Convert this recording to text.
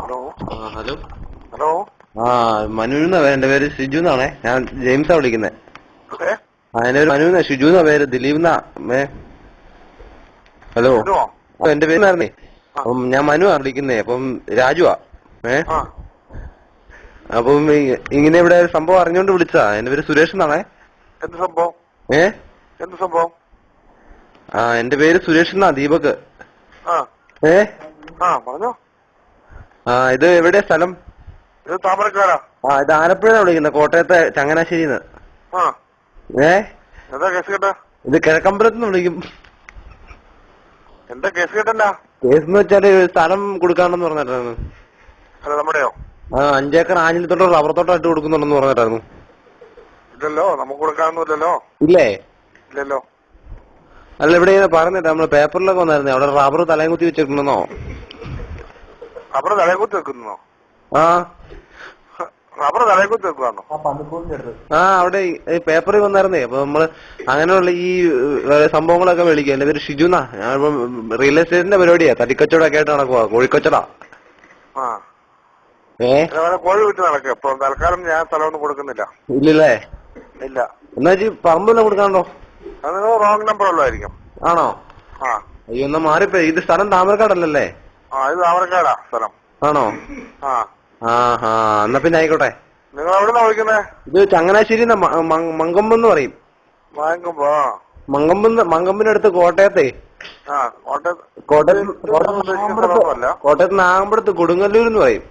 Hello. Hello. Hello. മനുന്ന എന്റെ പേര് ഷിജു എന്നാണേ. ഞാൻ ജെയിംസാ വിളിക്കുന്നത്. എന്റെ പേര് മനുന്ന, ഷിജു എന്നാ പേര്, ദിലീപ് എന്നാ. ഹലോ. എന്റെ പേരായിരുന്നേ. അപ്പം ഞാൻ മനുവാ വിളിക്കുന്നേ. അപ്പം രാജുവാ. അപ്പം ഇങ്ങനെ ഇവിടെ സംഭവം അറിഞ്ഞോണ്ട് വിളിച്ചാ. എന്റെ പേര് സുരേഷ് എന്നാണേ. എന്ത് സംഭവം? എന്ത് സംഭവം? എന്റെ പേര് സുരേഷ് എന്നാ, ദീപക്. പറഞ്ഞോ. ഇത് എവിടെയാ സ്ഥലം? ഇത് താമരക്കാരാ. ഇത് ആലപ്പുഴ വിളിക്കുന്നത്, കോട്ടയത്തെ ചങ്ങനാശ്ശേരിന്ന്. എന്താ കേസ് കേട്ടാ? ഇത് കിഴക്കമ്പലത്തുനിന്ന് വിളിക്കും. എന്താ കേസ് കേട്ടല്ല? കേസ് എന്ന് വെച്ചാല് സ്ഥലം കൊടുക്കാണെന്ന് പറഞ്ഞിട്ടായിരുന്നു. അല്ല നമ്മുടെയോ? 5 ഏക്കർ ആഞ്ഞിലത്തോട്ടോ റബ്ബർ തോട്ടം ഇട്ട് കൊടുക്കുന്നുണ്ടെന്ന് പറഞ്ഞിട്ടായിരുന്നു. ഇല്ലല്ലോ, നമുക്ക് കൊടുക്കാനൊന്നുമില്ലല്ലോ. ഇല്ലേ? ഇല്ലല്ലോ. അല്ല, ഇവിടെ പറഞ്ഞിട്ട് നമ്മള് പേപ്പറിലൊക്കെ വന്നായിരുന്നേ, അവിടെ റബ്ബർ തലയും കുത്തി വെച്ചിട്ടുണ്ടെന്നോ? റബ്ബർ തലയും കുത്തി വെക്കുന്നോ? റബ്ബർ തലയും കുത്തി വെക്കുവാണോ? അവിടെ പേപ്പറിൽ വന്നായിരുന്നേ. അപ്പൊ നമ്മള് അങ്ങനെയുള്ള ഈ സംഭവങ്ങളൊക്കെ വിളിക്കുക. എന്റെ പേര് ഷിജു എന്നാ. ഞാനിപ്പം റിയൽ എസ്റ്റേറ്റിന്റെ പരിപാടിയാ, തടിക്കച്ചവടമൊക്കെ ആയിട്ട് നടക്കുവാ, കോഴിക്കച്ചവടാ. കോഴി വിറ്റ് നടക്കുക. ഇപ്പൊ തൽക്കാലം ഞാൻ സ്ഥലമൊന്നും കൊടുക്കുന്നില്ല. ഇല്ലല്ലേ? ഇല്ല. എന്നാ പറമ്പെല്ലാം കൊടുക്കാണ്ടോ? അത് നിങ്ങൾ റോങ് നമ്പർ ഉള്ളതായിരിക്കും. ആണോ? അയ്യോ, എന്നാ മാറിപ്പോ. ഇത് സ്ഥലം താമരക്കാടല്ലേ? ഇത് താമരക്കാടാ സ്ഥലം. ആണോ? എന്നാ പിന്നെ ആയിക്കോട്ടെ. നിങ്ങൾ എവിടെന്നാ വിളിക്കുന്നേ? ഇത് ചങ്ങനാശ്ശേരി മങ്കമ്പെന്ന് പറയും. മങ്കമ്പിനടുത്ത് കോട്ടയത്തെ. കോട്ടയത്ത് നാഗമ്പടത്ത് കൊടുങ്ങല്ലൂർ എന്ന് പറയും.